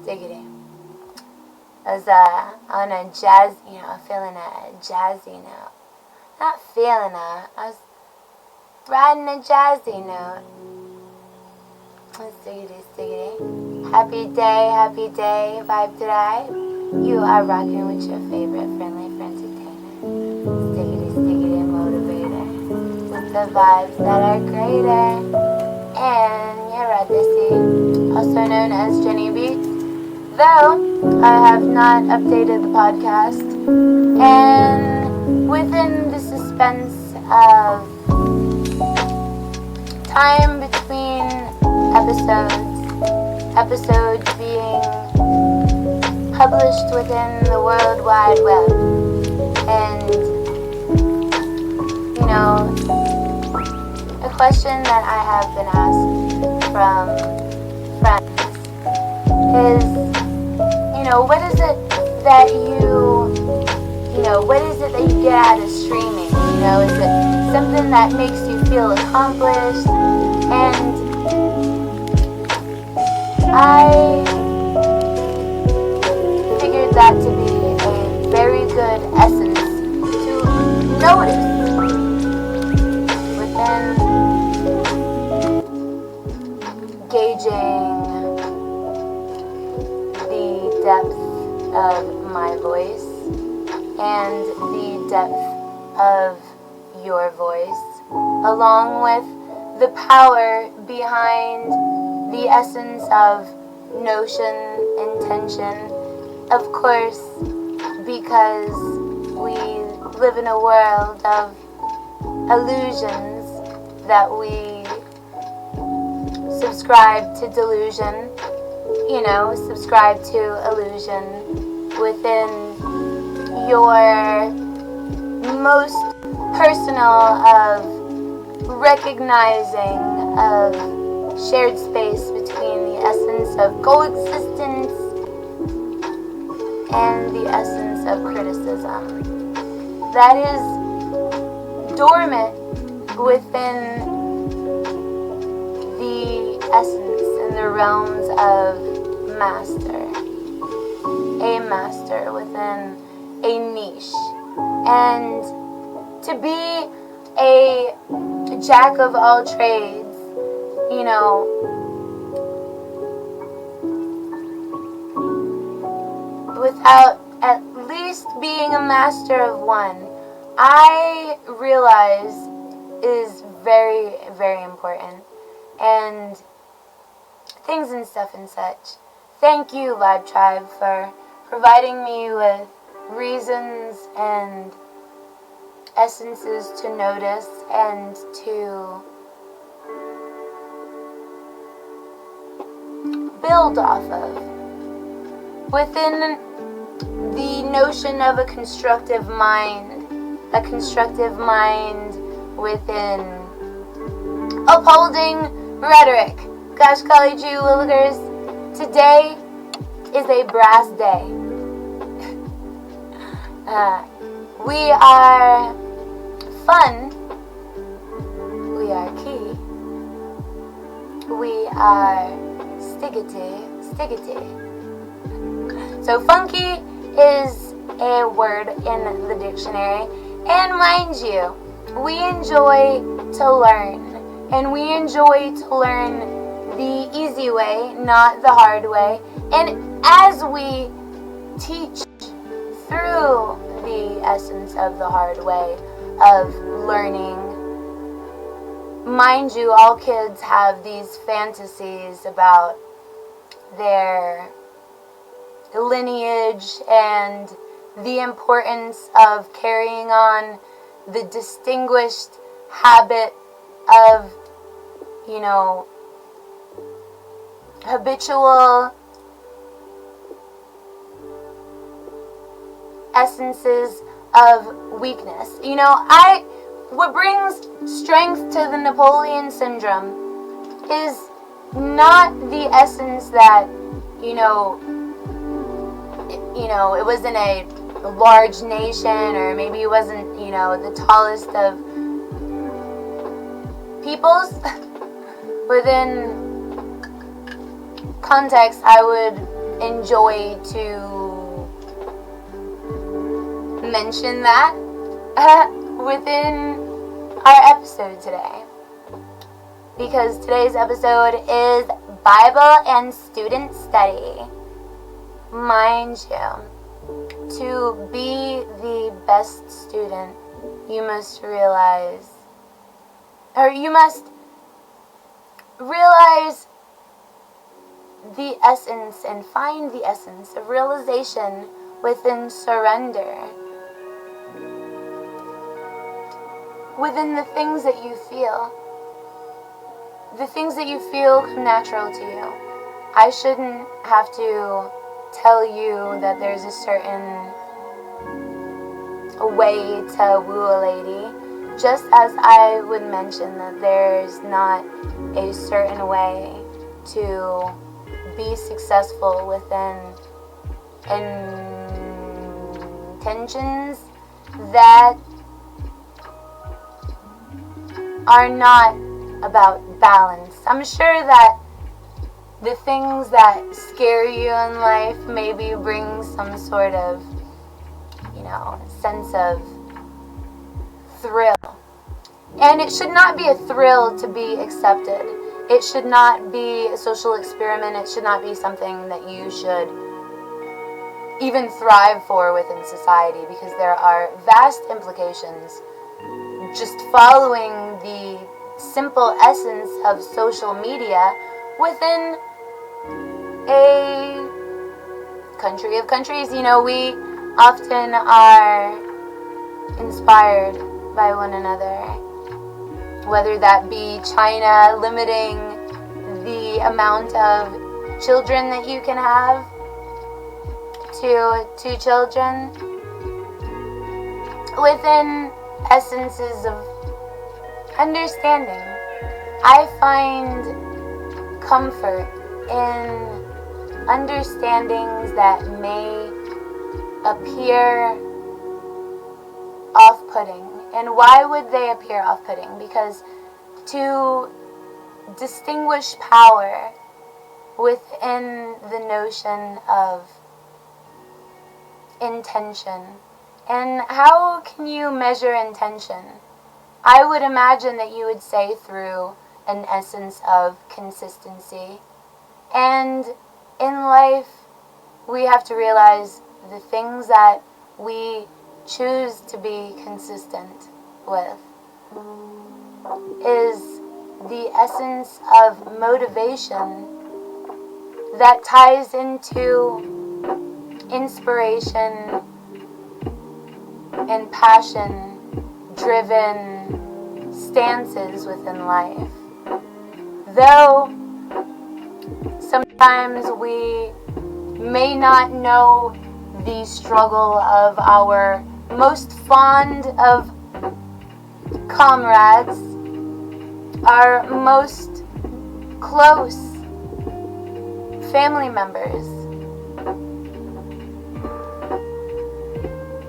Stiggity. I was on a jazz, feeling a jazzy note. Not feeling I was riding a jazzy note. Stiggity. Happy day, vibe today. You are rocking with your favorite friendly entertainer. Stiggity motivator. With the vibes that are greater. And you're right, Dissy, also known as Jenny Beats. Though I have not updated the podcast. And within the suspense of time between episodes being published within the World Wide Web, and a question that I have been asked from friends is, what is it that what is it that you get out of streaming? Is it something that makes you feel accomplished? And I figured that to be a very good essence to notice within gauging the depth of my voice and the depth of your voice, along with the power behind the essence of notion, intention, of course, because we live in a world of illusions that we subscribe to delusion, subscribe to illusion within your most personal of recognizing of shared space between the essence of coexistence and the essence of criticism that is dormant within the essence and the realms of a master within a niche. And to be a jack of all trades, without at least being a master of one, I realize is very, very important. And things and stuff and such. Thank you, Vibe Tribe, for providing me with reasons and essences to notice and to build off of within the notion of a constructive mind within upholding rhetoric. Gosh, college you willikers, today is a brass day. We are fun, we are key, we are stiggity. So funky is a word in the dictionary, and mind you, we enjoy to learn, and we enjoy to learn the easy way, not the hard way. And as we teach through the essence of the hard way of learning, mind you, all kids have these fantasies about their lineage and the importance of carrying on the distinguished habit of, habitual essences of weakness. What brings strength to the Napoleon syndrome is not the essence that, it wasn't a large nation, or maybe it wasn't, the tallest of people's within context I would enjoy to mention that within our episode today, because today's episode is Bible and student study. Mind you, to be the best student, you must realize the essence and find the essence of realization within surrender, within the things that you feel. The things that you feel come natural to you. I shouldn't have to tell you that there's a certain way to woo a lady, just as I would mention that there's not a certain way to be successful within intentions that are not about balance. I'm sure that the things that scare you in life maybe bring some sort of, sense of thrill. And it should not be a thrill to be accepted. It should not be a social experiment. It should not be something that you should even thrive for within society, because there are vast implications just following the simple essence of social media within a country of countries. We often are inspired by one another, whether that be China limiting the amount of children that you can have to 2 children, within essences of understanding. I find comfort in understandings that may appear off-putting. And why would they appear off-putting? Because to distinguish power within the notion of intention. And how can you measure intention? I would imagine that you would say through an essence of consistency. And in life, we have to realize the things that we choose to be consistent with is the essence of motivation that ties into inspiration and passion-driven stances within life. Though sometimes we may not know the struggle of our most fond of comrades, our most close family members,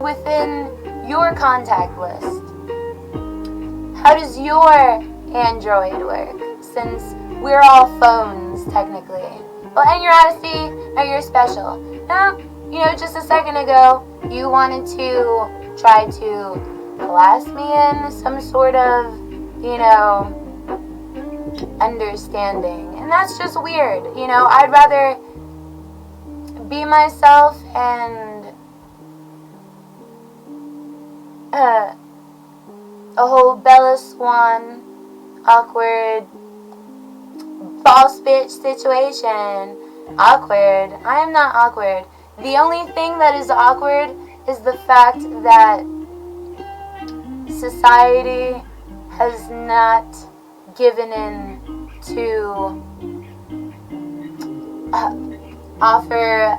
within your contact list. How does your Android work? Since we're all phones, technically. Well, and you're Odyssey, no, you're special. No, just a second ago, you wanted to try to class me in some sort of, understanding. And that's just weird. I'd rather be myself and a whole Bella Swan awkward boss bitch situation. Awkward. I am not awkward. The only thing that is awkward is the fact that society has not given in to offer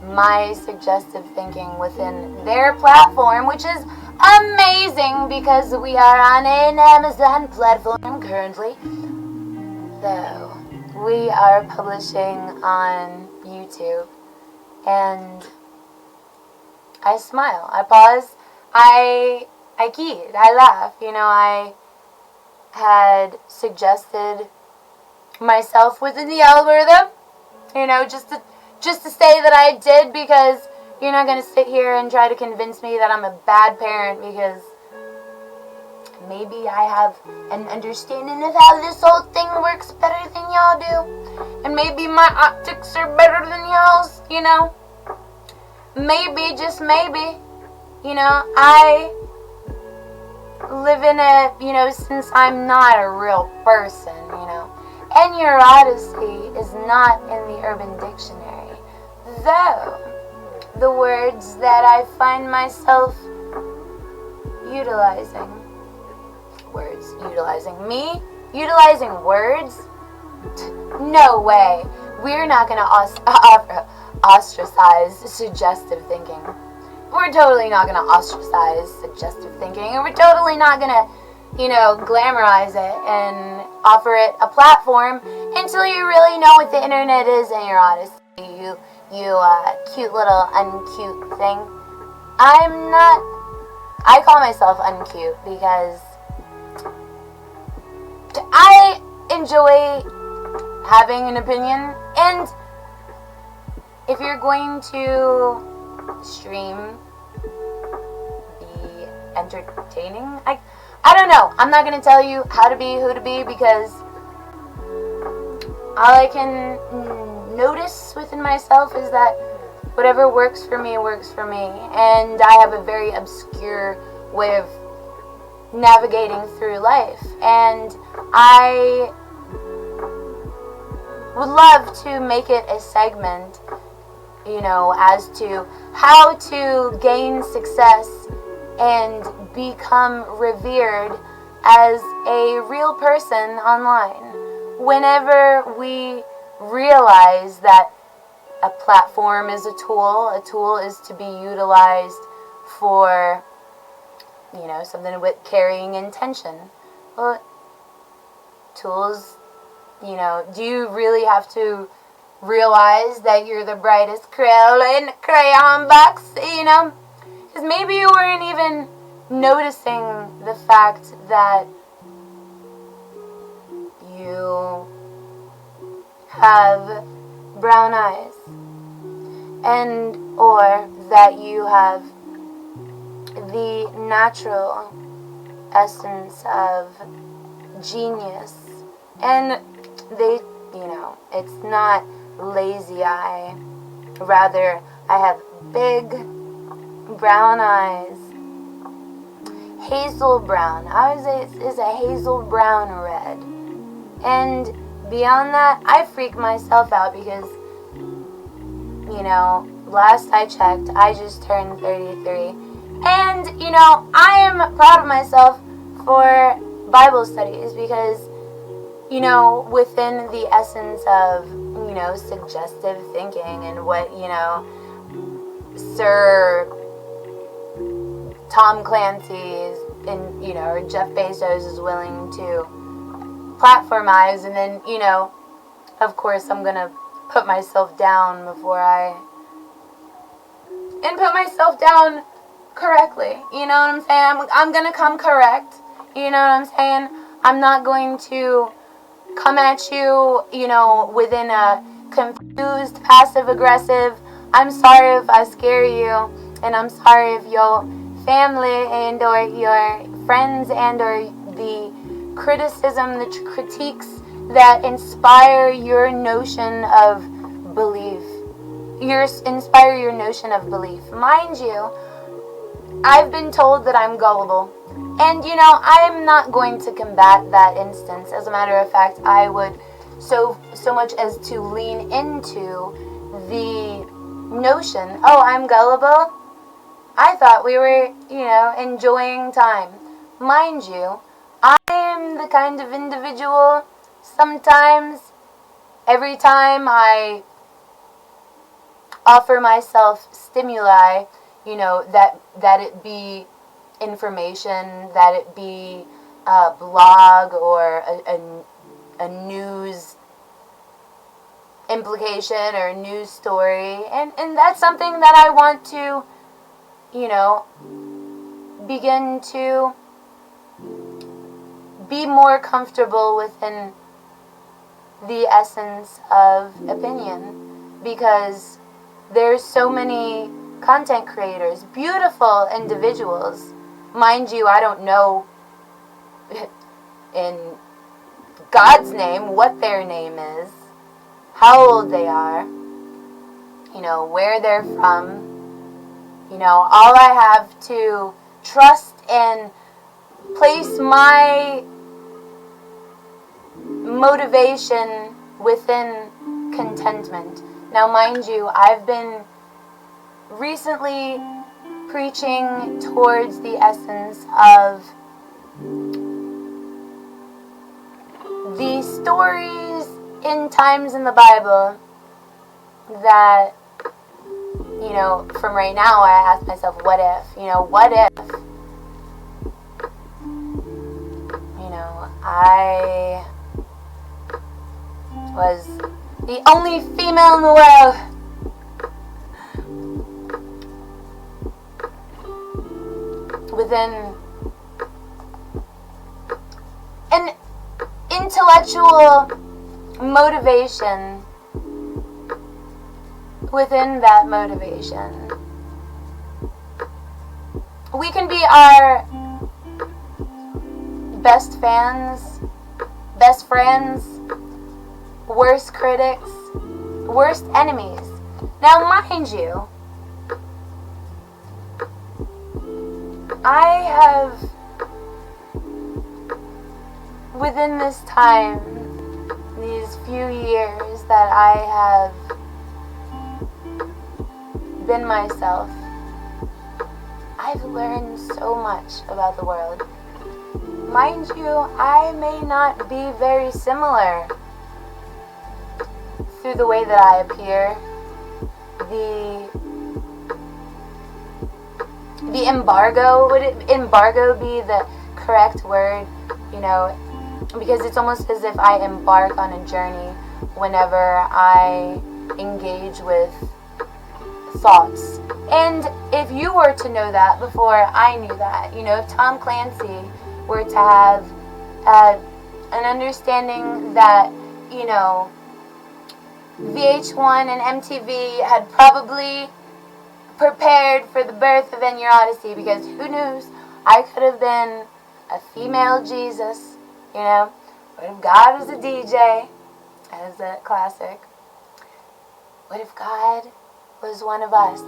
my suggestive thinking within their platform, which is amazing because we are on an Amazon platform currently. Though we are publishing on YouTube, and I smile, I pause, I key, I laugh, I had suggested myself within the algorithm, just to say that I did, because you're not going to sit here and try to convince me that I'm a bad parent because maybe I have an understanding of how this whole thing works better than y'all do. And maybe my optics are better than y'all's, Maybe, just maybe. I live in since I'm not a real person, And neuroticy is not in the Urban Dictionary. Though, the words that I find myself utilizing utilizing words? No way. We're not going to ostracize suggestive thinking. We're totally not going to ostracize suggestive thinking. And we're totally not going to, glamorize it and offer it a platform until you really know what the internet is and your honesty. You cute little uncute thing. I call myself uncute because I enjoy having an opinion, and if you're going to stream, be entertaining, I don't know. I'm not going to tell you how to be, who to be, because all I can notice within myself is that whatever works for me, works for me. And I have a very obscure way of navigating through life. And I would love to make it a segment, as to how to gain success and become revered as a real person online. Whenever we realize that a platform is a tool is to be utilized for, something with carrying intention. Well, tools, do you really have to realize that you're the brightest crayon in the crayon box, Because maybe you weren't even noticing the fact that you have brown eyes, and or that you have the natural essence of genius. And they, it's not lazy eye, rather I have big brown eyes, hazel brown. I would say it's a hazel brown red. And beyond that, I freak myself out because, last I checked, I just turned 33. And, I am proud of myself for Bible studies because, within the essence of, suggestive thinking and what, Sir Tom Clancy's and, or Jeff Bezos is willing to platformize, and then, of course I'm gonna put myself down put myself down correctly, you know what I'm saying? I'm gonna come correct, you know what I'm saying? I'm not going to come at you, within a confused, passive-aggressive, I'm sorry if I scare you, and I'm sorry if your family and or your friends and or the criticism, the critiques that inspire your notion of belief. Inspire your notion of belief. Mind you, I've been told that I'm gullible. And, I'm not going to combat that instance. As a matter of fact, I would so much as to lean into the notion, oh, I'm gullible? I thought we were, enjoying time. Mind you, I am the kind of individual, sometimes, every time I offer myself stimuli, that it be information, that it be a blog or a news implication or a news story, and that's something that I want to, begin to be more comfortable within the essence of opinion, because there's so many content creators, beautiful individuals. Mind you, I don't know in God's name what their name is, how old they are, where they're from. All I have to trust and place my motivation within contentment. Now, mind you, I've been recently preaching towards the essence of the stories in times in the Bible that, from right now, I ask myself, what if? What if? I was the only female in the world. Within an intellectual motivation, within that motivation, we can be our best fans, best friends, worst critics, worst enemies. Now, mind you, I have, within this time, these few years that I have been myself, I've learned so much about the world. Mind you, I may not be very similar through the way that I appear, the embargo, would embargo be the correct word? Because it's almost as if I embark on a journey whenever I engage with thoughts. And if you were to know that before I knew that, if Tom Clancy were to have an understanding that, VH1 and MTV had probably prepared for the birth of In Your Odyssey, because who knows, I could have been a female Jesus, What if God was a DJ, as a classic? What if God was one of us?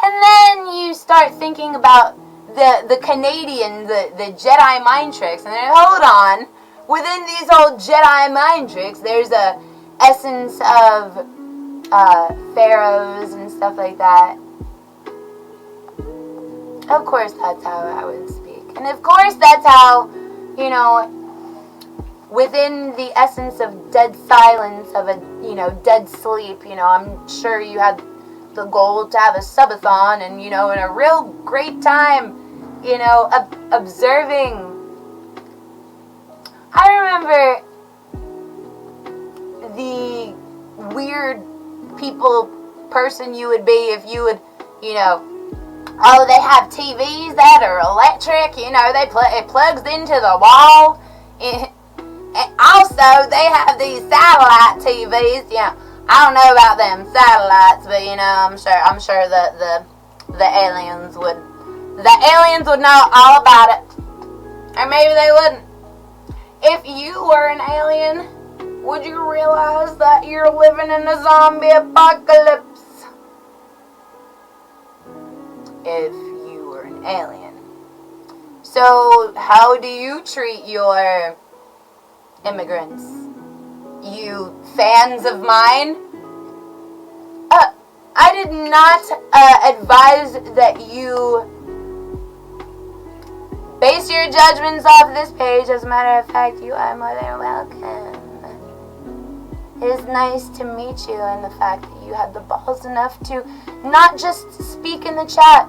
And then you start thinking about the Canadian, the Jedi mind tricks, and then hold on, within these old Jedi mind tricks, there's a essence of pharaohs and stuff like that. Of course, that's how I would speak. And of course, that's how, within the essence of dead silence, of a, dead sleep, I'm sure you had the goal to have a subathon and, in a real great time, observing. I remember the weird person you would be if you would, oh, they have TVs that are electric, it plugs into the wall. And also, they have these satellite TVs, I don't know about them satellites, but, I'm sure that the aliens would know all about it. Or maybe they wouldn't. If you were an alien, would you realize that you're living in a zombie apocalypse? If you were an alien. So, how do you treat your immigrants? You fans of mine? I did not advise that you base your judgments off this page. As a matter of fact, you are more than welcome. It is nice to meet you, and the fact that you had the balls enough to not just speak in the chat.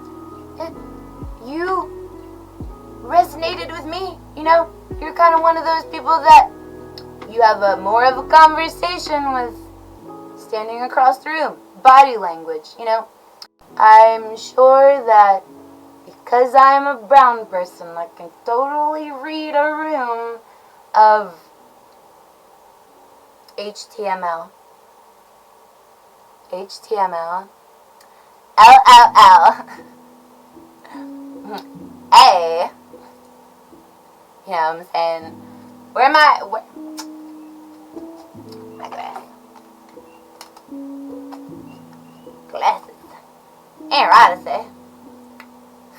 You resonated with me, You're kind of one of those people that you have more of a conversation with standing across the room. Body language, I'm sure that 'cause I'm a brown person that can totally read a room of HTML. HTML. LLL. A. You know what I'm saying? Where am I? My glasses. Ain't right to say.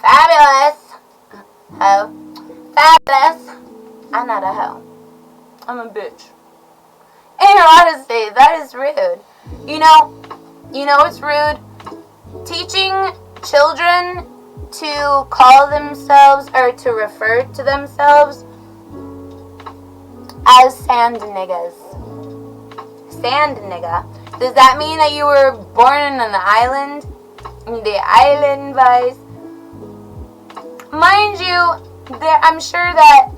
Fabulous. Hoe. Fabulous. I'm not a hoe. I'm a bitch. In your honesty, that is rude. You know it's rude? Teaching children to call themselves or to refer to themselves as sand niggas. Sand nigga. Does that mean that you were born in an island? The island vice? Mind you, I'm sure that,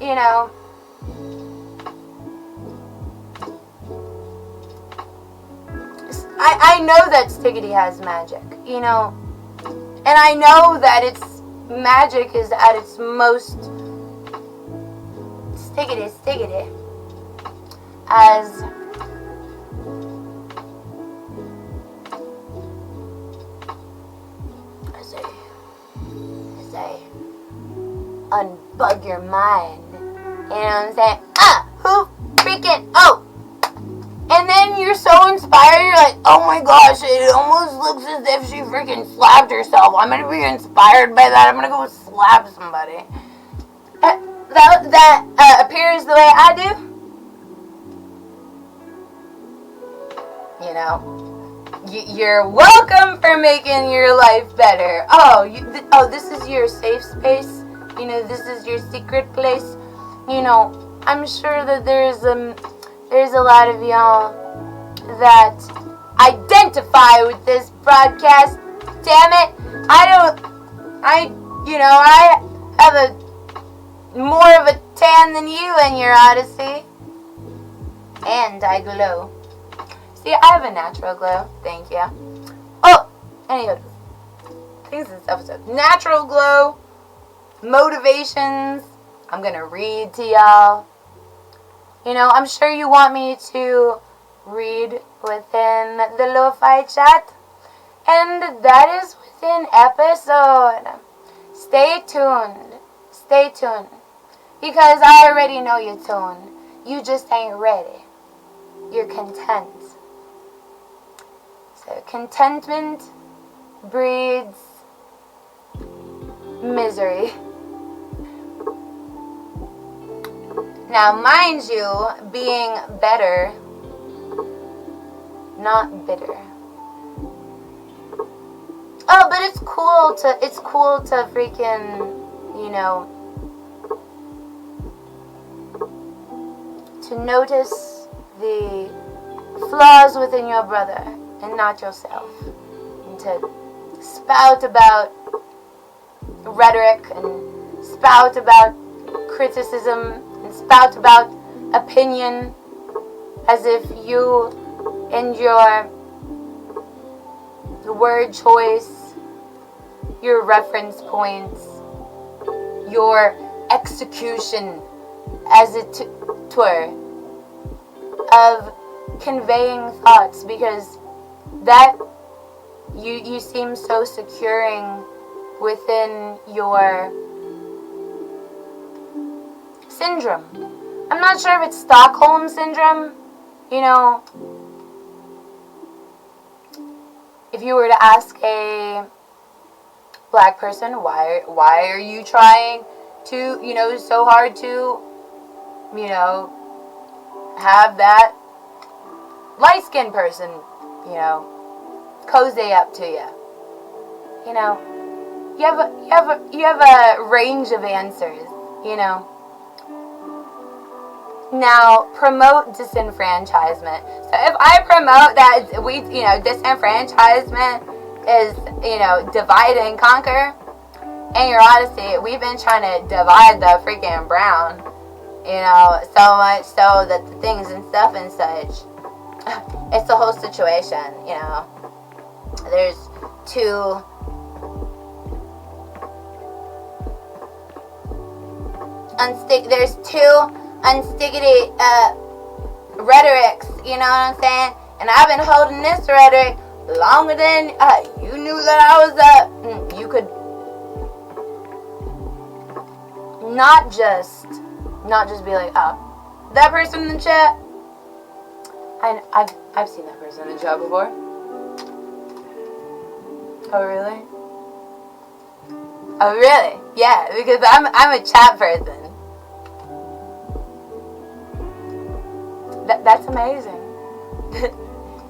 I know that Stiggity has magic, and I know that its magic is at its most stiggity, as I unbug your mind, you know what I'm saying? Who freaking, and then you're so inspired, you're like, oh my gosh, it almost looks as if she freaking slapped herself. I'm gonna be inspired by that. I'm gonna go slap somebody. That appears the way I do. You're welcome for making your life better. This is your safe space. This is your secret place. I'm sure that there's a lot of y'all that identify with this broadcast. Damn it. I have a more of a tan than you in your Odyssey. And I glow. See, I have a natural glow. Thank you. Anyway. Things in this episode. Natural glow. Motivations. I'm gonna read to y'all. I'm sure you want me to read within the lo-fi chat. And that is within episode. Stay tuned. Stay tuned. Because I already know your tune. You just ain't ready. You're content. So contentment breeds misery. Now, mind you, being better, not bitter. But it's cool to freaking, to notice the flaws within your brother and not yourself. And to spout about rhetoric and spout about criticism and spout about opinion as if you and your word choice, your reference points, your execution, as it were, of conveying thoughts, because that you seem so securing within your syndrome. I'm not sure if it's Stockholm syndrome. If you were to ask a black person, why are you trying to, so hard to, have that light-skinned person, cozy up to you. You have a range of answers, Now, promote disenfranchisement. So if I promote that disenfranchisement is, divide and conquer, in your Odyssey, we've been trying to divide the freaking brown, so much so that the things and stuff and such, it's the whole situation, There's two there's two unstickity rhetorics, you know what I'm saying? And I've been holding this rhetoric longer than you knew that I was you could not just be like, oh, that person in the chat, I've seen that person in the chat before. Oh really? Oh really? Yeah, because I'm a chat person. That's amazing.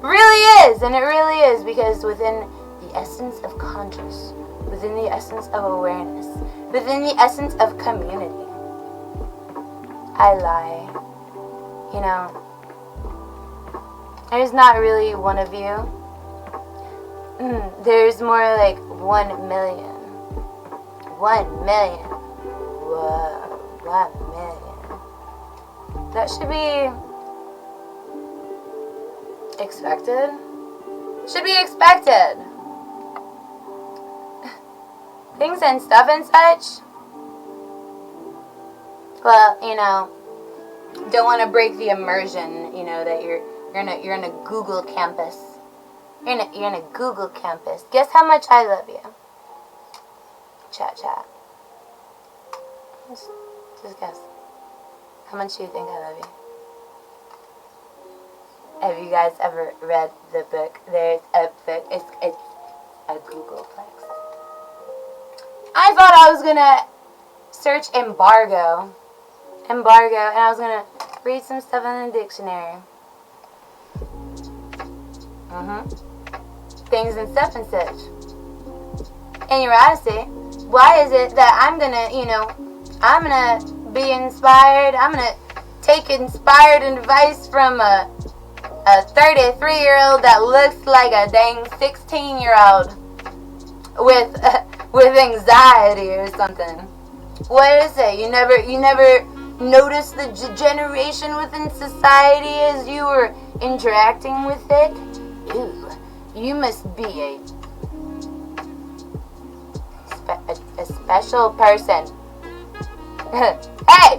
Really is, and it really is, because within the essence of conscious, within the essence of awareness, within the essence of community, I lie. You know, there's not really one of you. There's more like 1 million. 1 million. Whoa, 1 million. That should be expected. Should be expected. Things and stuff and such. Well, you know, don't want to break the immersion. You know that you're in a Google campus. You're in a Google campus. Guess how much I love you. Chat. Just guess. How much do you think I love you? Have you guys ever read the book? There's a book. It's a Googleplex. I thought I was gonna search embargo, and I was gonna read some stuff in the dictionary. Things and stuff and such. And you're honestly, why is it that I'm gonna be inspired? I'm gonna take inspired advice from a 33-year-old that looks like a dang 16-year-old with anxiety or something. What is it? You never noticed the degeneration within society as you were interacting with it? Ooh, you must be a special person. Hey!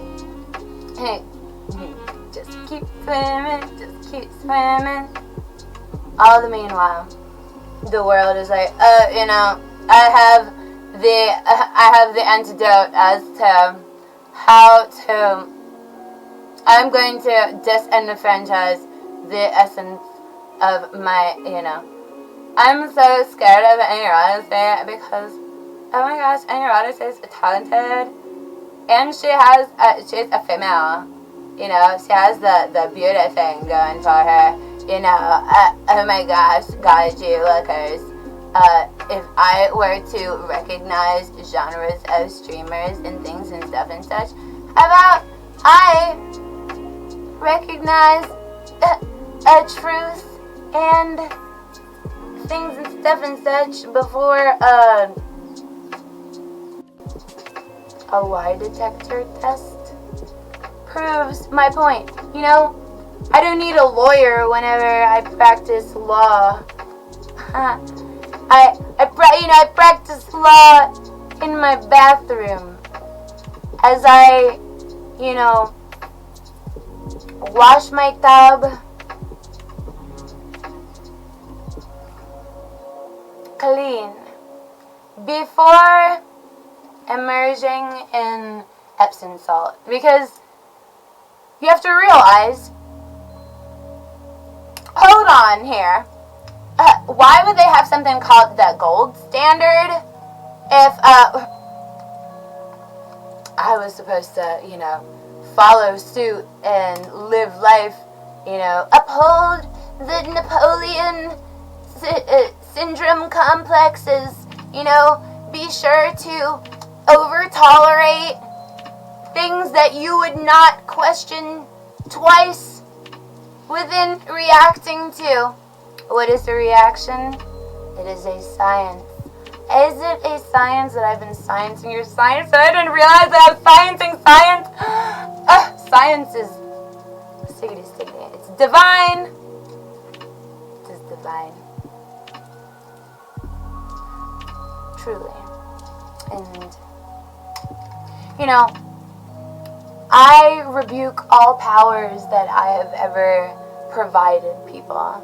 Just keep swimming. All the meanwhile, the world is like, I have the antidote as to how to. I'm going to disenfranchise the essence of my, I'm so scared of Anurata because, oh my gosh, Anurata is talented, and she's a female. She has the beauty thing going for her. Oh my gosh, God, you lookers. If I were to recognize genres of streamers and things and stuff and such, how about I recognize a truth and things and stuff and such before a lie detector test proves my point. I don't need a lawyer whenever I practice law. I practice law in my bathroom as I, wash my tub clean before immersing in Epsom salt, because you have to realize, hold on here, why would they have something called the gold standard if I was supposed to, follow suit and live life, uphold the Napoleon syndrome complexes, be sure to over-tolerate things that you would not question twice within reacting to. What is a reaction? It is a science. Is it a science that I've been sciencing your science and I didn't realize that I'm sciencing science? Science is stickity. It's divine. It is divine. Truly. And, I rebuke all powers that I have ever provided people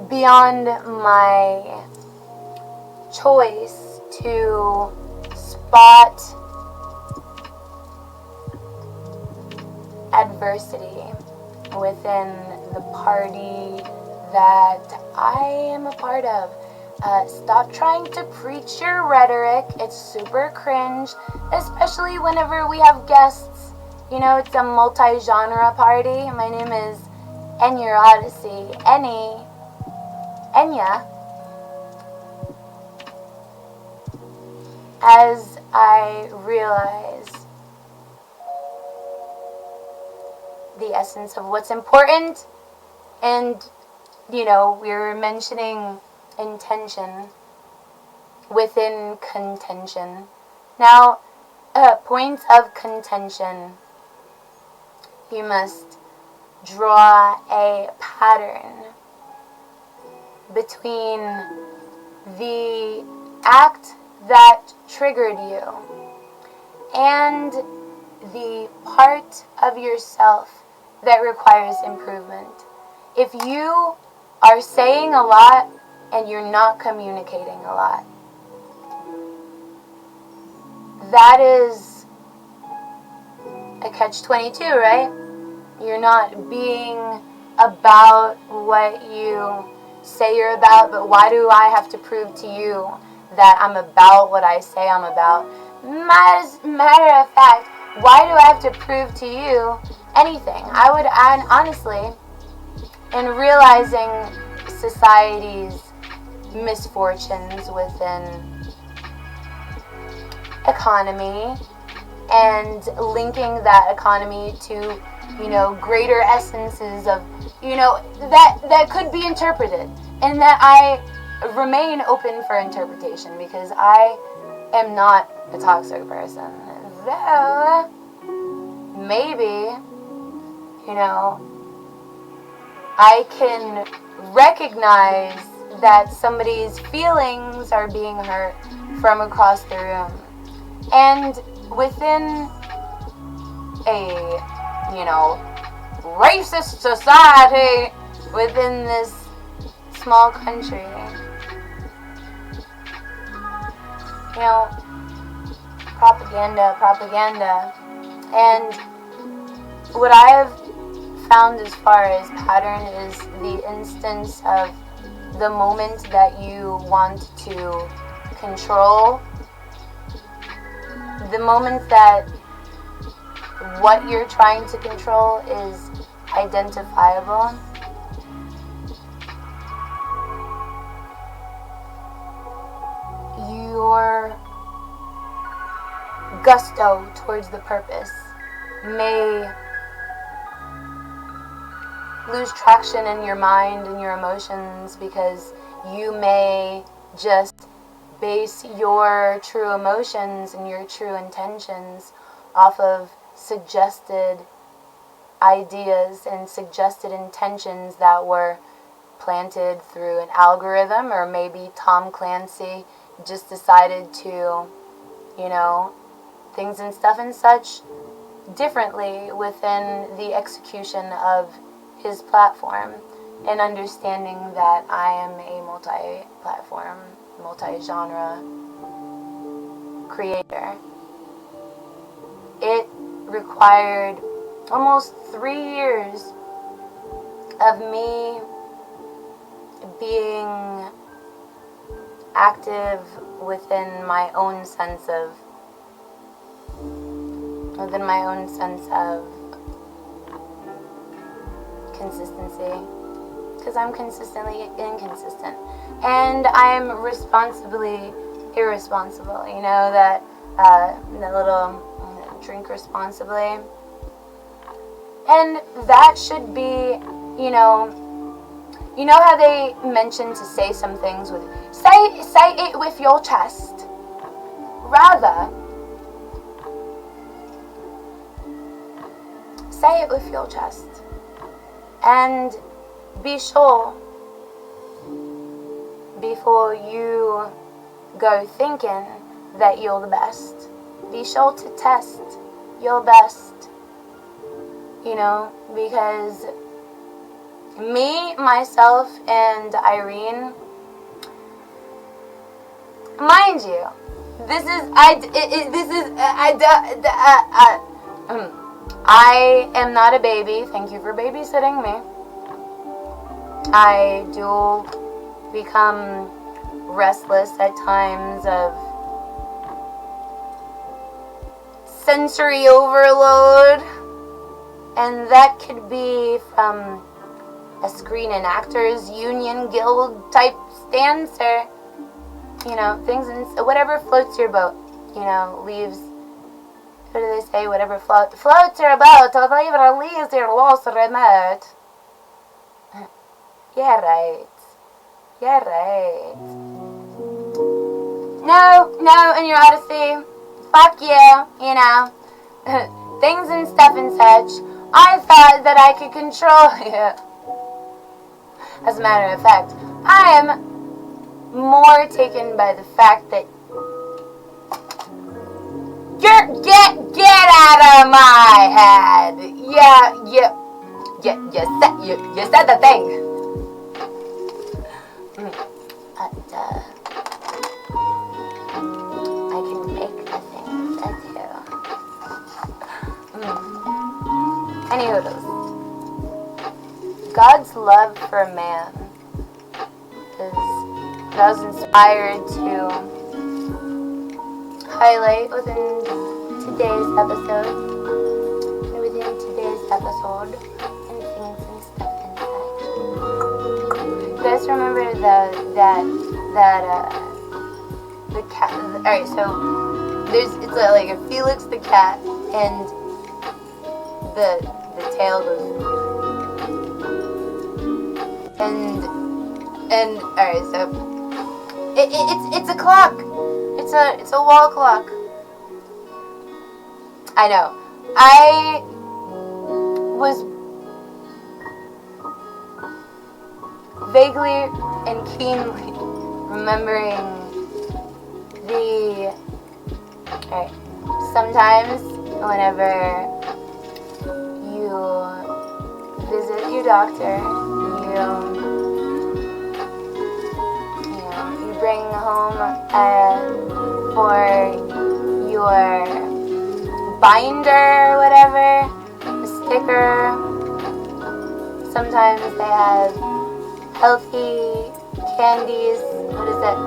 beyond my choice to spot adversity within the party that I am a part of. Stop trying to preach your rhetoric. It's super cringe, especially whenever we have guests. You know, it's a multi-genre party. My name is Enya Odyssey. Enya. As I realize the essence of what's important, and, you know, we were mentioning intention within contention. Now, points of contention. You must draw a pattern between the act that triggered you and the part of yourself that requires improvement. If you are saying a lot and you're not communicating a lot, that is a catch-22, right? You're not being about what you say you're about, but why do I have to prove to you that I'm about what I say I'm about? Matter of fact, why do I have to prove to you anything? I would add, honestly, in realizing society's misfortunes within economy and linking that economy to, you know, greater essences of, you know, that could be interpreted, and that I remain open for interpretation because I am not a toxic person. Though, maybe, you know, I can recognize that somebody's feelings are being hurt from across the room. And within a, you know, racist society within this small country, you know, propaganda. And what I have found as far as pattern is the instance of the moment that you want to control, the moment that what you're trying to control is identifiable. Your gusto towards the purpose may lose traction in your mind and your emotions because you may just base your true emotions and your true intentions off of suggested ideas and suggested intentions that were planted through an algorithm, or maybe Tom Clancy just decided to, you know, things and stuff and such differently within the execution of his platform, and understanding that I am a multi-platform, multi-genre creator. It required almost 3 years of me being active within my own sense of consistency, because I'm consistently inconsistent, and I'm responsibly irresponsible. You know, that little drink responsibly, and that should be, you know how they mention to say some things with say it with your chest. Rather, say it with your chest. And be sure, before you go thinking that you're the best, be sure to test your best because me, myself, and Irene, mind you, I am not a baby. Thank you for babysitting me. I do become restless at times of sensory overload, and that could be from a Screen and Actors Union Guild type stance, or things, and whatever floats your boat, leaves. What do they say? Whatever floats your boat, whatever leaves your lost remote. Yeah, right. No, in your Odyssey, fuck you, things and stuff and such. I thought that I could control you. As a matter of fact, I am more taken by the fact that get out of my head. You said the thing. I can make the things too. Anywho, God's love for man is what I was inspired to highlight within today's episode. And things and stuff and such. You guys remember the cat? Alright, so it's like a Felix the cat, and the tail goes. And alright, so it's a clock. It's a wall clock. I know. I was vaguely and keenly remembering alright, sometimes whenever you visit your doctor, you bring home for your binder or whatever, a sticker. Sometimes they have healthy candies. What is that?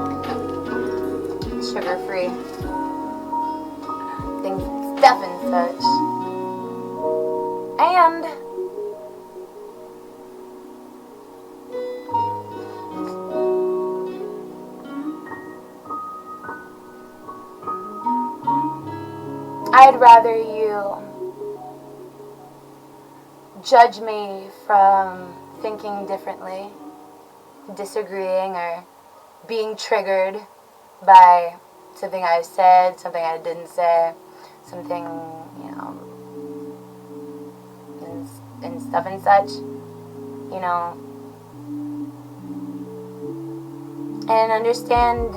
Sugar-free things, stuff and such. And I'd rather you judge me from thinking differently, disagreeing, or being triggered by something I said, something I didn't say, something, and stuff and such, and understand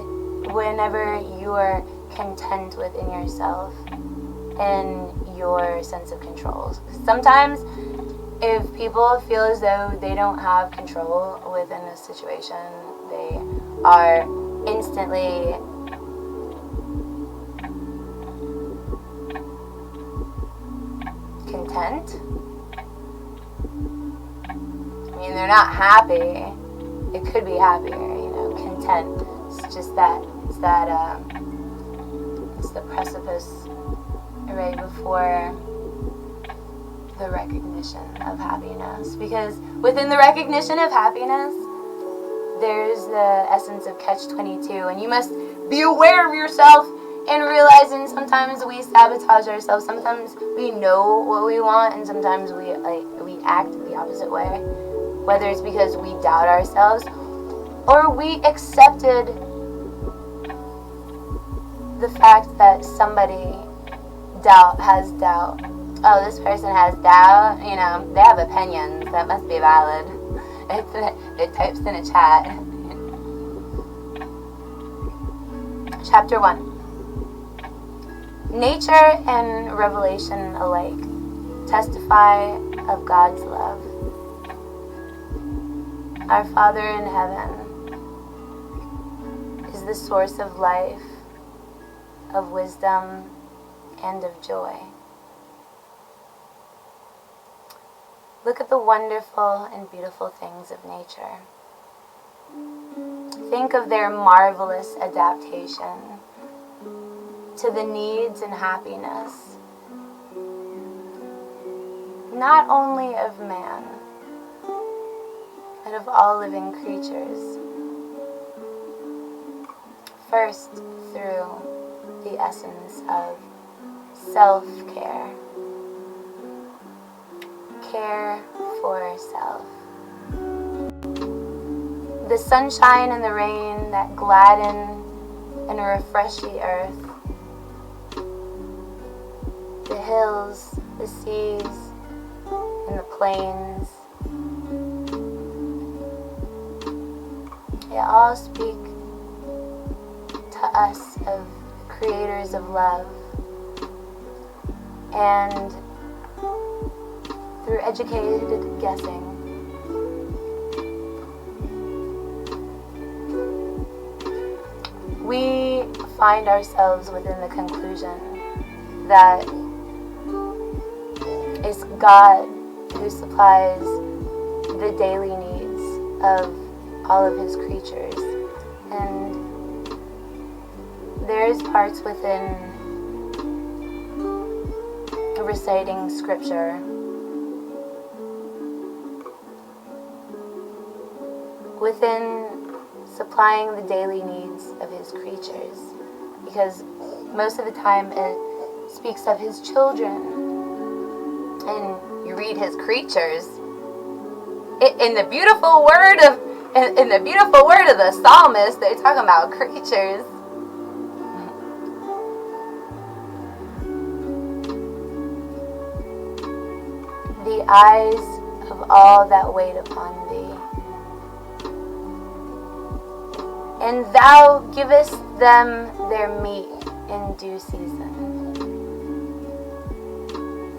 whenever you are content within yourself and your sense of control. Sometimes if people feel as though they don't have control within a situation, they are instantly content. I mean, they're not happy. It could be happier, content. It's just that, it's the precipice right before the recognition of happiness. Because within the recognition of happiness, there's the essence of catch-22, and you must be aware of yourself and realizing sometimes we sabotage ourselves. Sometimes we know what we want, and sometimes we act the opposite way. Whether it's because we doubt ourselves or we accepted the fact that somebody has doubt. Oh, this person has doubt. They have opinions. That must be valid. It types in a chat. Chapter 1. Nature and revelation alike testify of God's love. Our Father in heaven is the source of life, of wisdom, and of joy. Look at the wonderful and beautiful things of nature. Think of their marvelous adaptation to the needs and happiness, not only of man, but of all living creatures. First, through the essence of self-care. Care for self. The sunshine and the rain that gladden and refresh the earth. The hills, the seas, and the plains. They all speak to us of creators of love. And through educated guessing, we find ourselves within the conclusion that it's God who supplies the daily needs of all of his creatures. And there is parts within reciting scripture within supplying the daily needs of his creatures, because most of the time it speaks of his children, and you read his creatures in the beautiful word of the psalmist. They're talking about creatures. The eyes of all that wait upon thee. And thou givest them their meat in due season.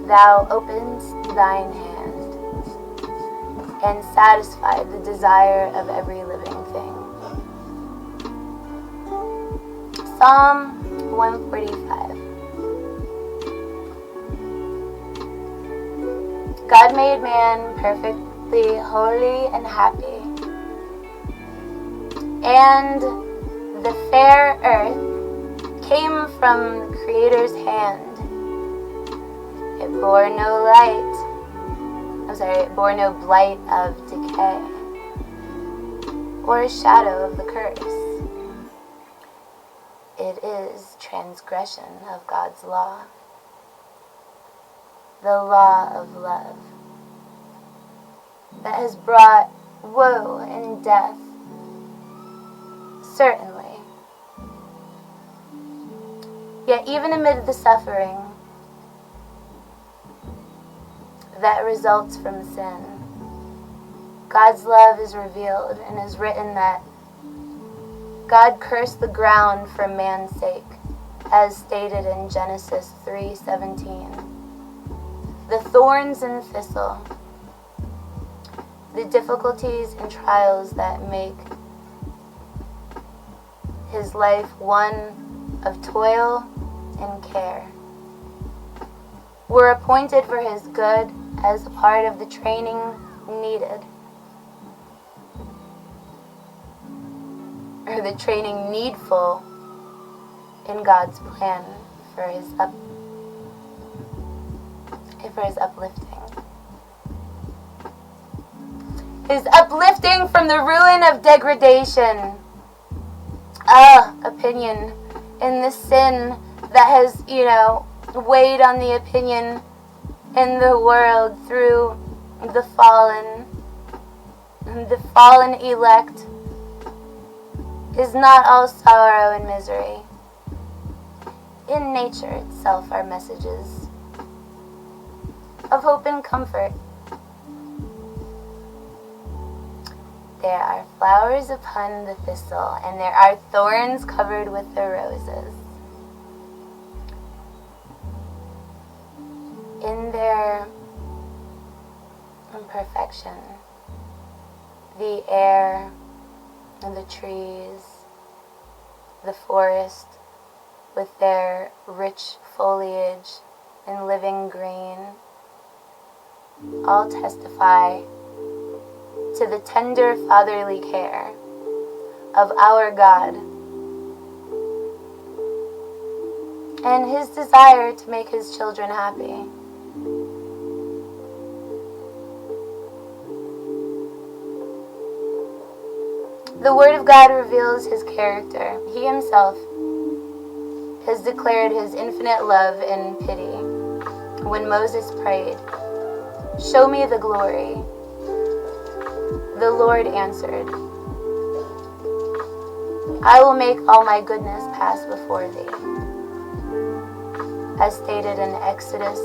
Thou openest thine hand, and satisfy the desire of every living thing. Psalm 145. God made man perfectly holy and happy. And the fair earth came from the Creator's hand. It bore no blight of decay, or a shadow of the curse. It is transgression of God's law, the law of love, that has brought woe and death. Certainly. Yet even amid the suffering that results from sin, God's love is revealed, and is written that God cursed the ground for man's sake, as stated in Genesis 3:17. The thorns and thistle, the difficulties and trials that make his life one of toil and care, were appointed for his good as a part of the training needed, or the training needful in God's plan for his uplifting. His uplifting from the ruin of degradation. Opinion in the sin that has, weighed on the opinion in the world through the fallen elect is not all sorrow and misery. In nature itself are messages of hope and comfort. There are flowers upon the thistle, and there are thorns covered with the roses. In their perfection. The air and the trees, the forest with their rich foliage and living green, all testify to the tender fatherly care of our God and His desire to make His children happy. The Word of God reveals His character. He Himself has declared His infinite love and pity. When Moses prayed, "Show me the glory," the Lord answered, "I will make all my goodness pass before thee," as stated in Exodus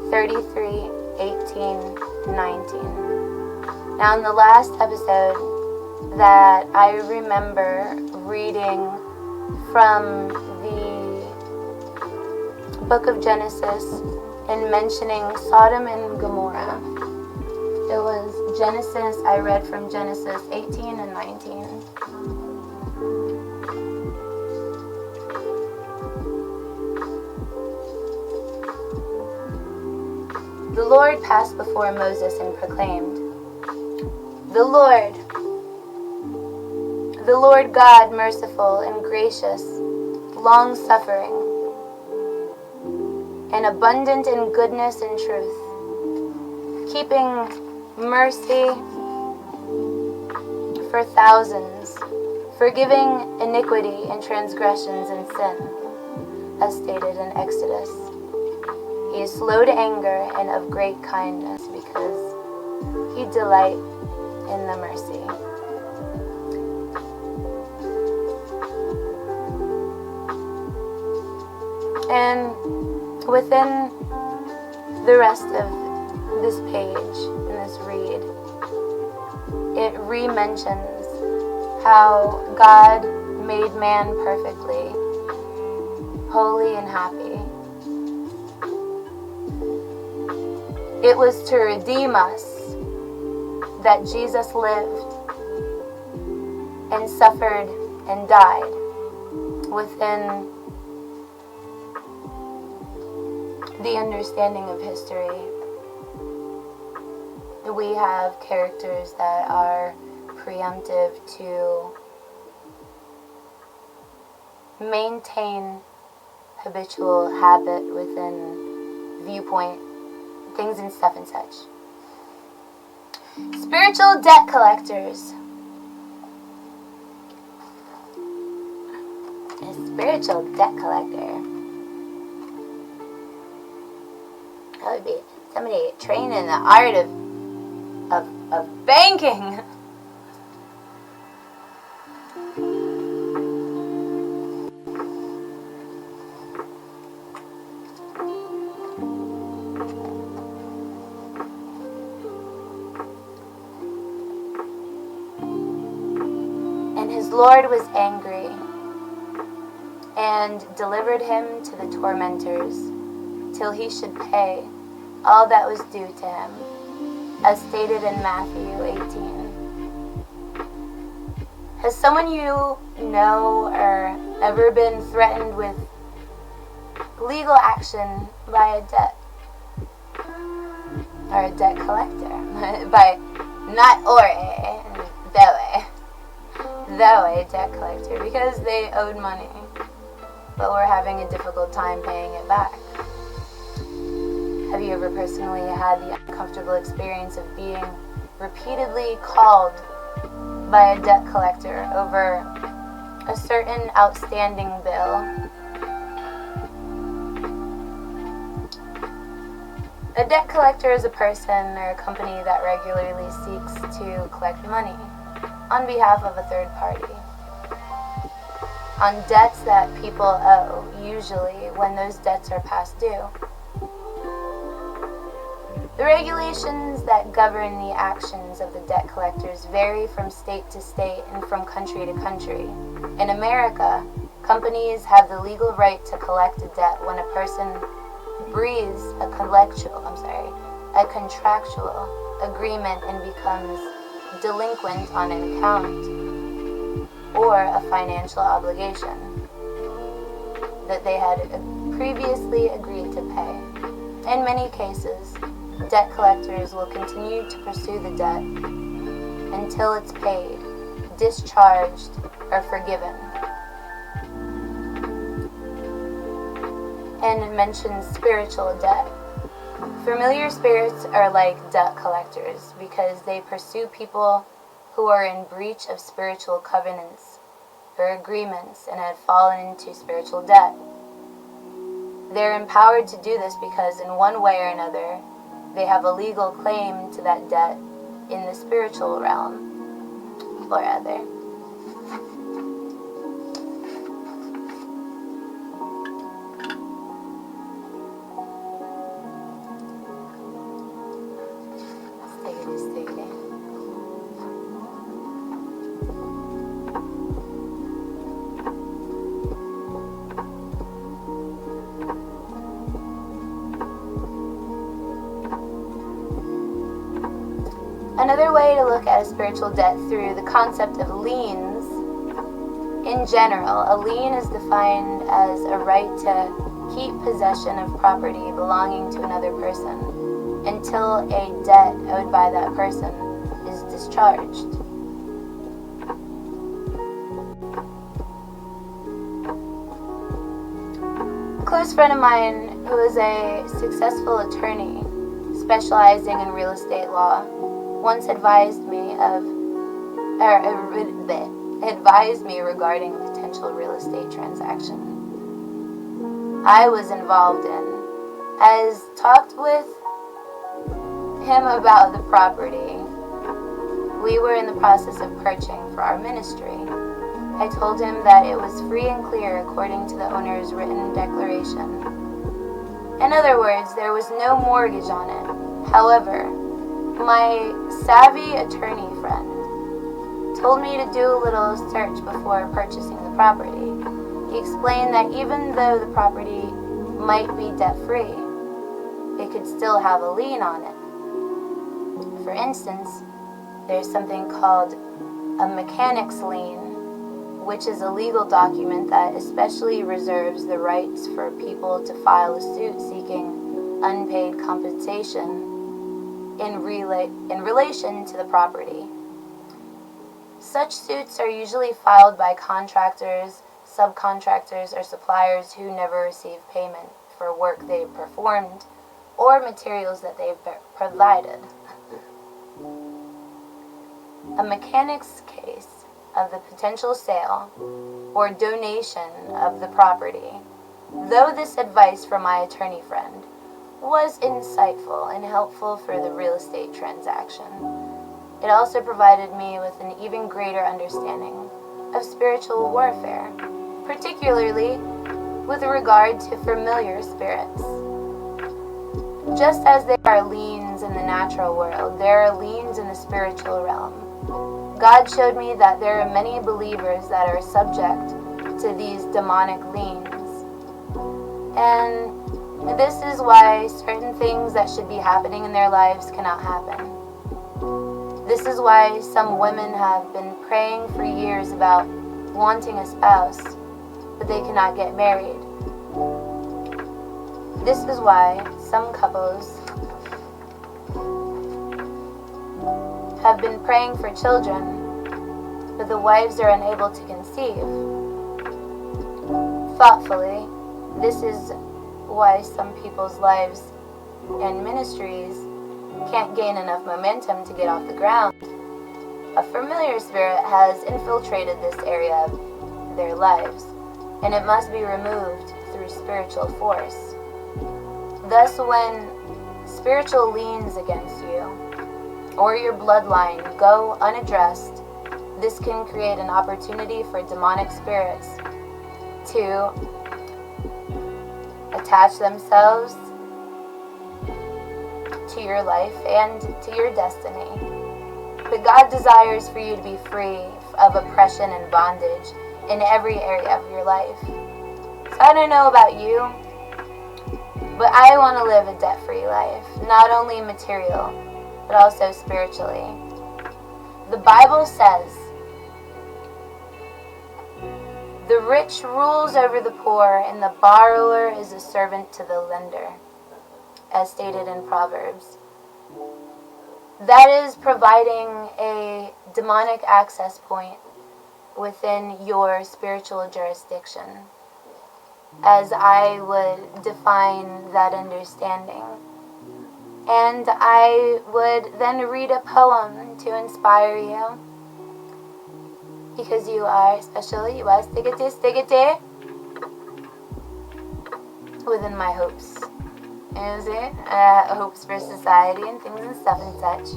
33:18-19. Now, in the last episode that I remember reading from the book of Genesis and mentioning Sodom and Gomorrah. It was Genesis, I read from Genesis 18 and 19. The Lord passed before Moses and proclaimed, The Lord God, merciful and gracious, long-suffering, and abundant in goodness and truth, keeping mercy for thousands, forgiving iniquity and transgressions and sin, as stated in Exodus. He is slow to anger and of great kindness, because He delights in the mercy. And within the rest of this page, in this read, it re-mentions how God made man perfectly, holy and happy. It was to redeem us that Jesus lived and suffered and died within the understanding of history. We have characters that are preemptive to maintain habitual habit within viewpoint, things and stuff and such. Spiritual debt collectors. A spiritual debt collector. That would be somebody trained in the art of banking. And his Lord was angry and delivered him to the tormentors till he should pay all that was due to him, as stated in Matthew 18. Has someone you know or ever been threatened with legal action by a debt or a debt collector? By not though a debt collector, because they owed money but were having a difficult time paying it back. Have you ever personally had the uncomfortable experience of being repeatedly called by a debt collector over a certain outstanding bill? A debt collector is a person or a company that regularly seeks to collect money on behalf of a third party on debts that people owe, usually when those debts are past due. The regulations that govern the actions of the debt collectors vary from state to state and from country to country. In America, companies have the legal right to collect a debt when a person breaches a a contractual agreement and becomes delinquent on an account or a financial obligation that they had previously agreed to pay. In many cases, debt collectors will continue to pursue the debt until it's paid, discharged, or forgiven. And it mentions spiritual debt. Familiar spirits are like debt collectors because they pursue people who are in breach of spiritual covenants or agreements and have fallen into spiritual debt. They're empowered to do this because in one way or another, they have a legal claim to that debt in the spiritual realm or other. Another way to look at a spiritual debt through the concept of liens. In general, a lien is defined as a right to keep possession of property belonging to another person until a debt owed by that person is discharged. A close friend of mine who is a successful attorney specializing in real estate law once advised me regarding a potential real estate transaction I was involved in. As talked with him about the property we were in the process of purchasing for our ministry, I told him that it was free and clear according to the owner's written declaration. In other words, there was no mortgage on it. However, my savvy attorney friend told me to do a little search before purchasing the property. He explained that even though the property might be debt-free, it could still have a lien on it. For instance, there's something called a mechanic's lien, which is a legal document that especially reserves the rights for people to file a suit seeking unpaid compensation in relation to the property. Such suits are usually filed by contractors, subcontractors, or suppliers who never receive payment for work they've performed or materials that they've provided. A mechanic's case of the potential sale or donation of the property, though this advice from my attorney friend was insightful and helpful for the real estate transaction, it also provided me with an even greater understanding of spiritual warfare, particularly with regard to familiar spirits. Just as there are liens in the natural world, there are liens in the spiritual realm. God showed me that there are many believers that are subject to these demonic liens. And this is why certain things that should be happening in their lives cannot happen. This is why some women have been praying for years about wanting a spouse, but they cannot get married. This is why some couples have been praying for children, but the wives are unable to conceive. Thoughtfully, this is why some people's lives and ministries can't gain enough momentum to get off the ground. A familiar spirit has infiltrated this area of their lives, and it must be removed through spiritual force. Thus, when spiritual liens against you or your bloodline go unaddressed, this can create an opportunity for demonic spirits to attach themselves to your life and to your destiny. But God desires for you to be free of oppression and bondage in every area of your life. So I don't know about you, But I want to live a debt-free life, not only material, but also spiritually. The Bible says, the rich rules over the poor, and the borrower is a servant to the lender, as stated in Proverbs. That is providing a demonic access point within your spiritual jurisdiction, as I would define that understanding. And I would then read a poem to inspire you, because you are special, you are stiggity, within my hopes. You see? Hopes for society and things and stuff and such.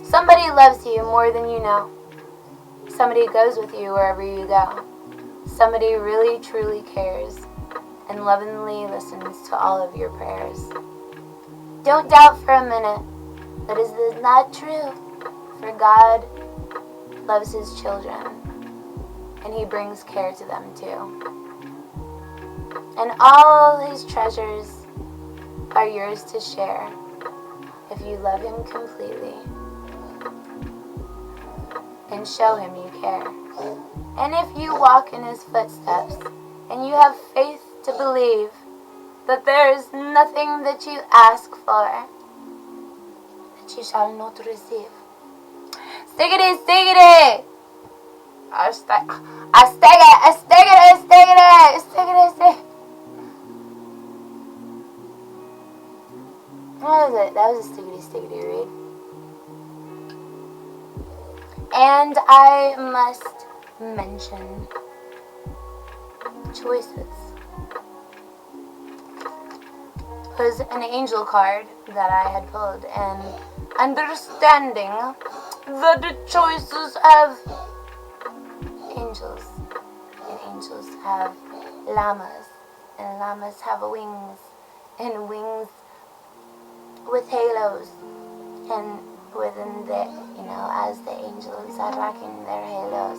Somebody loves you more than you know. Somebody goes with you wherever you go. Somebody really truly cares and lovingly listens to all of your prayers. Don't doubt for a minute that it is not true, for God loves His children, and He brings care to them too. And all His treasures are yours to share if you love Him completely and show Him you care. And if you walk in His footsteps and you have faith to believe that there is nothing that you ask for that you shall not receive. Stiggity! Stiggity! What was it? That was a stiggity read. And I must mention choices. Was an angel card that I had pulled, and understanding that the choices of angels, and angels have llamas, and llamas have wings, and wings with halos, and within the, as the angels are rocking their halos,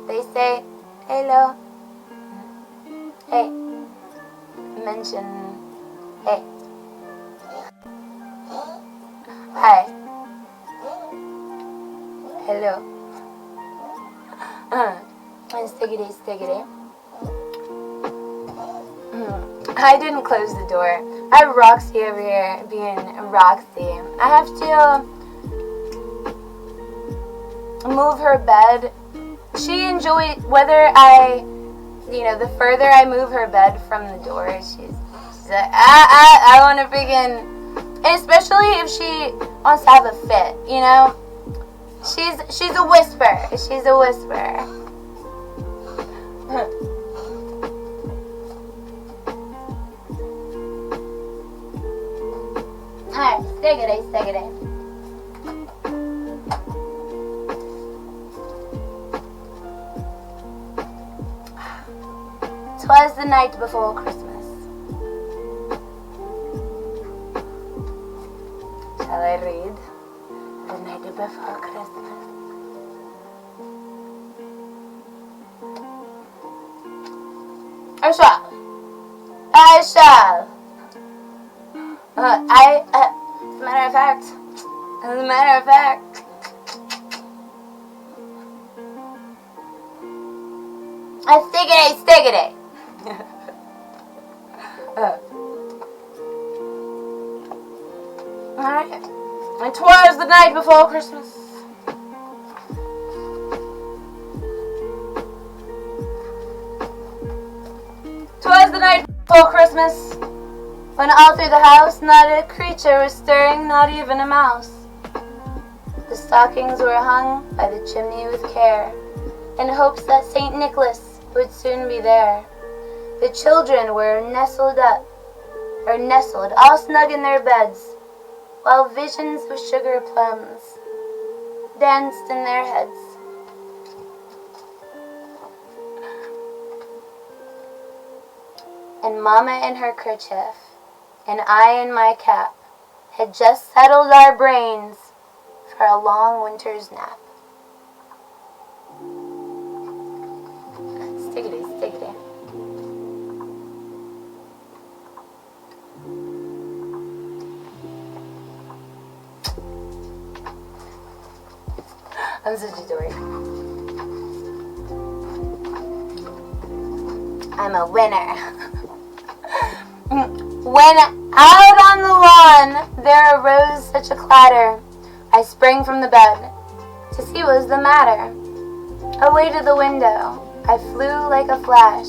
they say, hello, hey, mention, hey, hi, hello, and stiggity. I didn't close the door. I have Roxy over here being Roxy. I have to move her bed. She enjoyed, whether the further I move her bed from the door, she's like, I want to begin. And especially if she wants to have a fit, She's a whisper. She's a whisper. Alright, stiggity. 'Twas the night before Christmas. Shall I read? The night before Christmas. I shall. As a matter of fact, stiggity. Alright. And 'twas the night before Christmas. When all through the house not a creature was stirring, not even a mouse. The stockings were hung by the chimney with care, in hopes that St. Nicholas would soon be there. The children were nestled, all snug in their beds, while visions of sugar plums danced in their heads. And Mama in her kerchief, and I in my cap, had just settled our brains for a long winter's nap. Stiggity. I'm such a dork. I'm a winner. When out on the lawn there arose such a clatter, I sprang from the bed to see what was the matter. Away to the window I flew like a flash,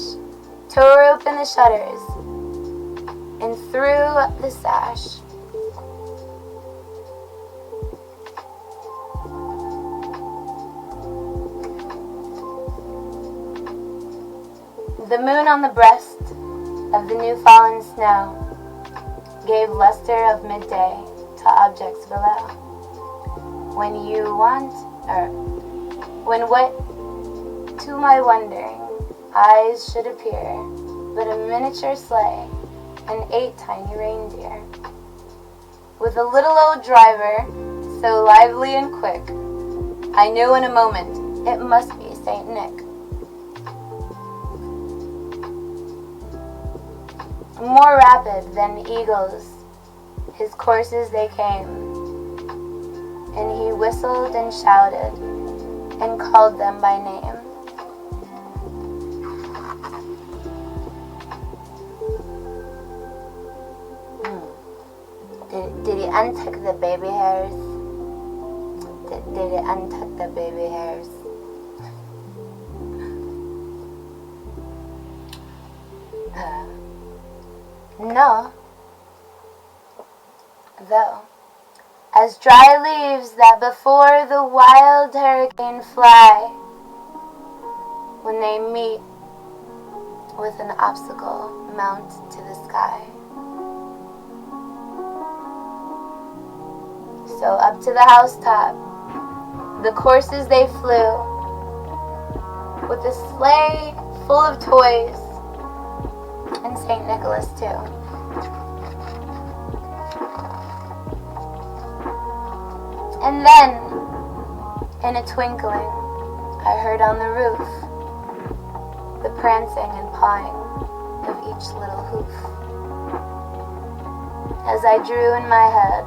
tore open the shutters, and through the sash. The moon on the breast of the new fallen snow gave luster of midday to objects below. When what to my wondering eyes should appear but a miniature sleigh and 8 tiny reindeer, with a little old driver so lively and quick, I knew in a moment it must be Saint Nick. More rapid than eagles, his coursers they came, and he whistled and shouted and called them by name. Did he untuck the baby hairs? Did he untuck the baby hairs? No. Though, as dry leaves that before the wild hurricane fly, when they meet with an obstacle mount to the sky. So up to the housetop, the coursers they flew, with a sleigh full of toys, and St. Nicholas too. And then, in a twinkling, I heard on the roof the prancing and pawing of each little hoof. As I drew in my head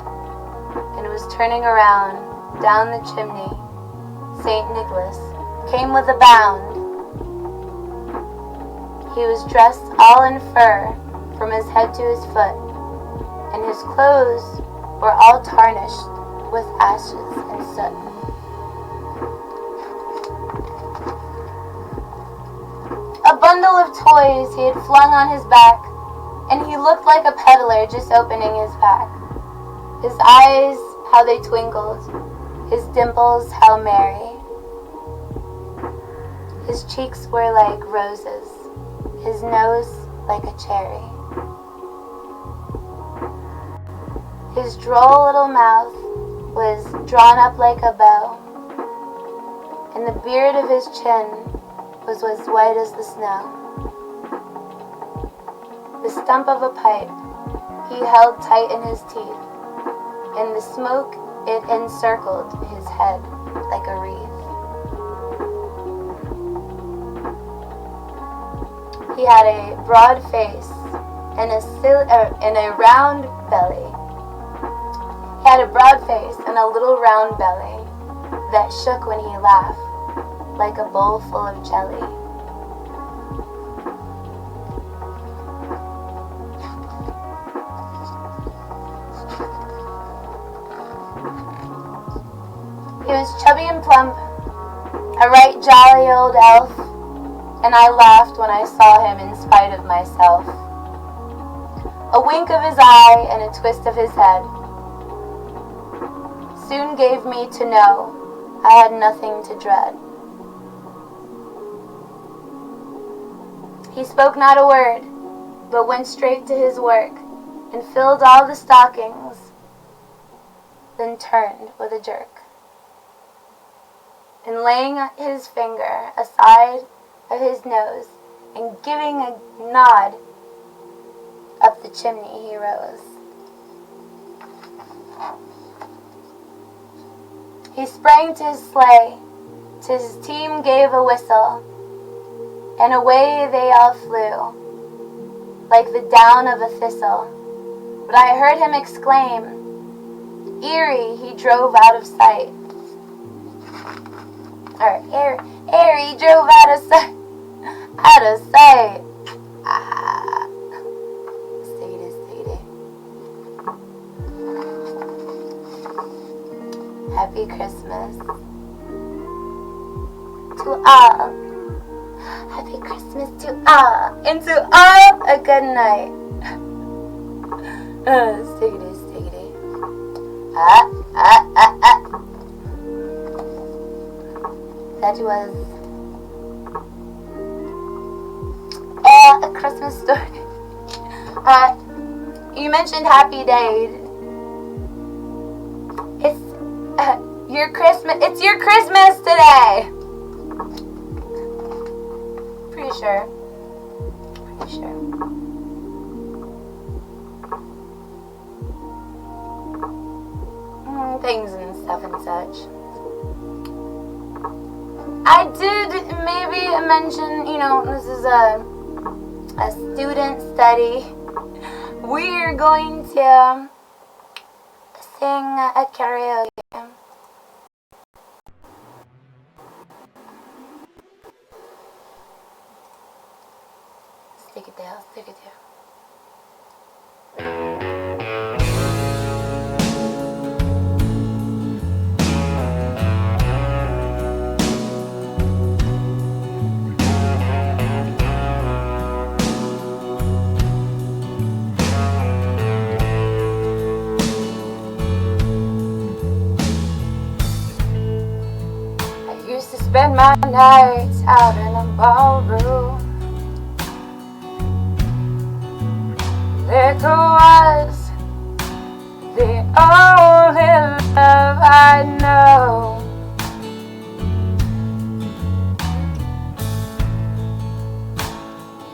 and was turning around down the chimney, St. Nicholas came with a bound. He was dressed all in fur from his head to his foot, and his clothes were all tarnished with ashes and soot. A bundle of toys he had flung on his back, and he looked like a peddler just opening his pack. His eyes, how they twinkled, his dimples, how merry. His cheeks were like roses, his nose like a cherry. His droll little mouth was drawn up like a bow, and the beard of his chin was as white as the snow. The stump of a pipe he held tight in his teeth, and the smoke it encircled his head like a wreath. He had a broad face and a round belly. He had a broad face and a little round belly that shook when he laughed, like a bowl full of jelly. He was chubby and plump, a right jolly old elf, and I laughed when I saw him in spite of myself. A wink of his eye and a twist of his head soon gave me to know I had nothing to dread. He spoke not a word, but went straight to his work and filled all the stockings, then turned with a jerk, and laying his finger aside of his nose and giving a nod, up the chimney he rose. He sprang to his sleigh, till his team gave a whistle, and away they all flew, like the down of a thistle. But I heard him exclaim, ere he drove out of sight, Harry drove out of sight. Out of sight. Sadie. Happy Christmas to all. Happy Christmas to all. And to all a good night. Sadie. That was a Christmas story. You mentioned Happy Day. It's your Christmas. It's your Christmas today. Pretty sure. Things and stuff and such. I did maybe mention, this is a student study. We're going to sing a karaoke. Stick it there. Spend my nights out in a ballroom. Liquor was the only love I know.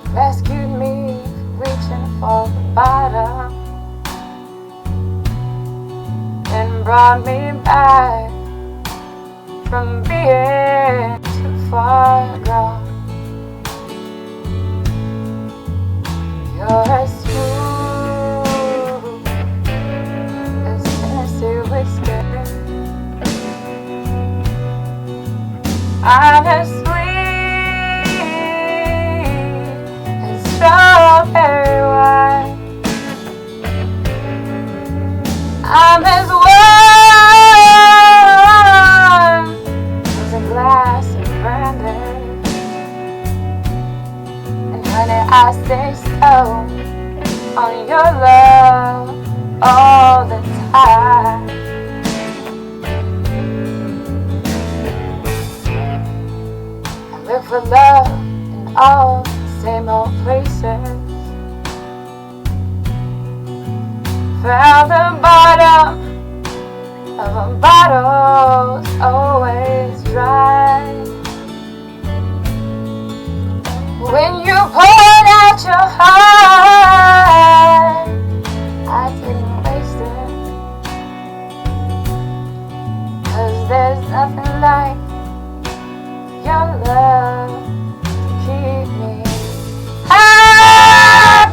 You rescued me, reaching for the bottom, and brought me back from being too far gone. You're as smooth as Tennessee whiskey. I'm as sweet as strawberry wine. I'm as warm glass of brandy, and honey, I stay stoned on your love all the time. I look for love in all the same old places. Found the bottom of a bottle's always dry. When you poured out your heart, I didn't waste it. 'Cause there's nothing like your love to keep me high.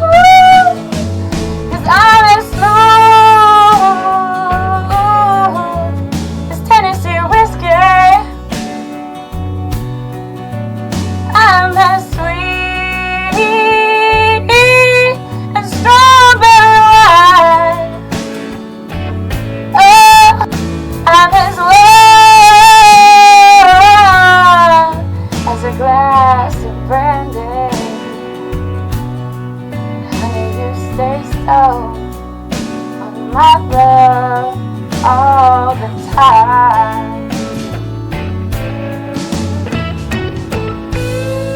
'Cause I'm as smooth as Tennessee whiskey. I'm as sweet as strawberry wine. Oh, I'm as warm as a glass of brandy. Honey, you stay so on my love all the time.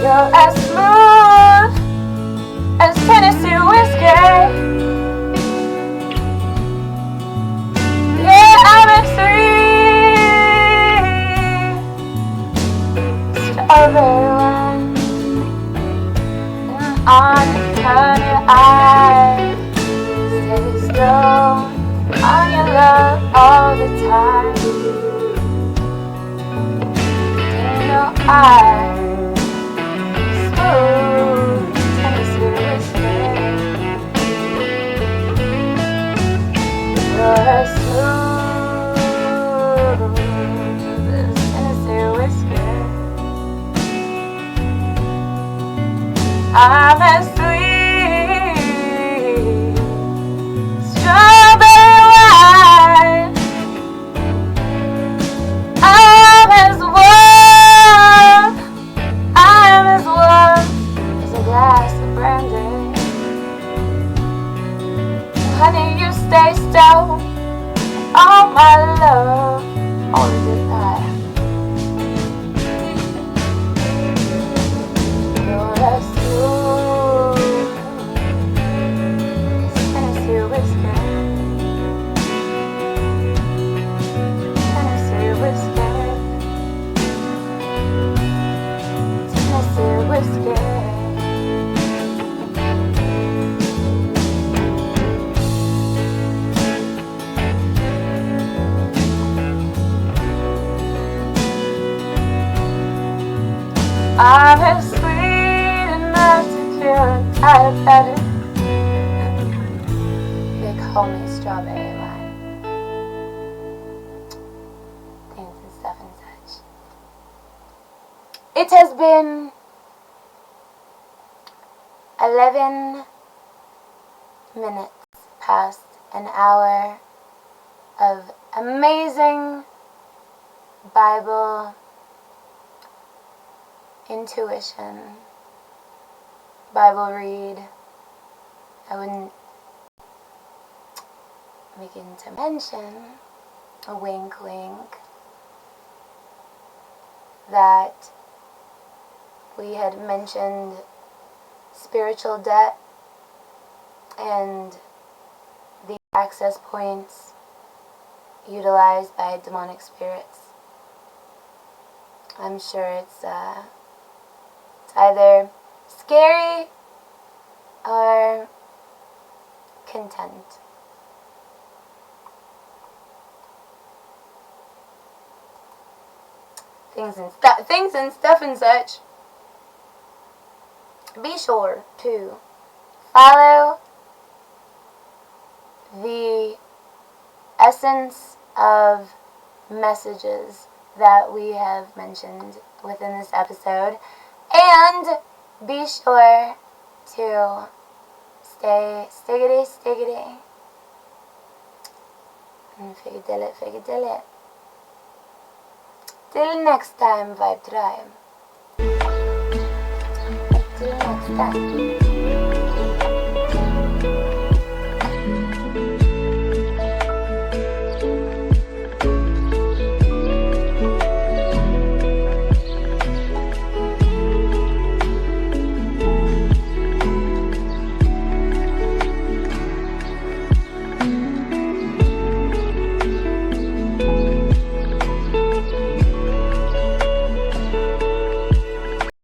You're as smooth as Tennessee whiskey. Yeah, I'm as sweet strawberry wine. And on honey, I stay stoned on your love all the time. You know I'm smooth Tennessee whiskey. You're as smooth as Tennessee whiskey. I'm as sweet strawberry wine. I'm as warm as a glass of brandy. Honey, you stay still, all my love, or is it I? You're as smooth as Tennessee whiskey. Tennessee whiskey. Tennessee whiskey. I'm as sweet enough to kill a diabetic. They call me strawberry wine. Things and stuff and such. It has been 11 minutes past an hour of amazing Bible intuition, Bible read. I wouldn't begin to mention, a wink wink, that we had mentioned spiritual debt and the access points utilized by demonic spirits. I'm sure it's either scary or content. Things and stuff and such. Be sure to follow the essence of messages that we have mentioned within this episode, and be sure to stay stiggity and figadill it. Till next time, Vibe Tribe. Till next time.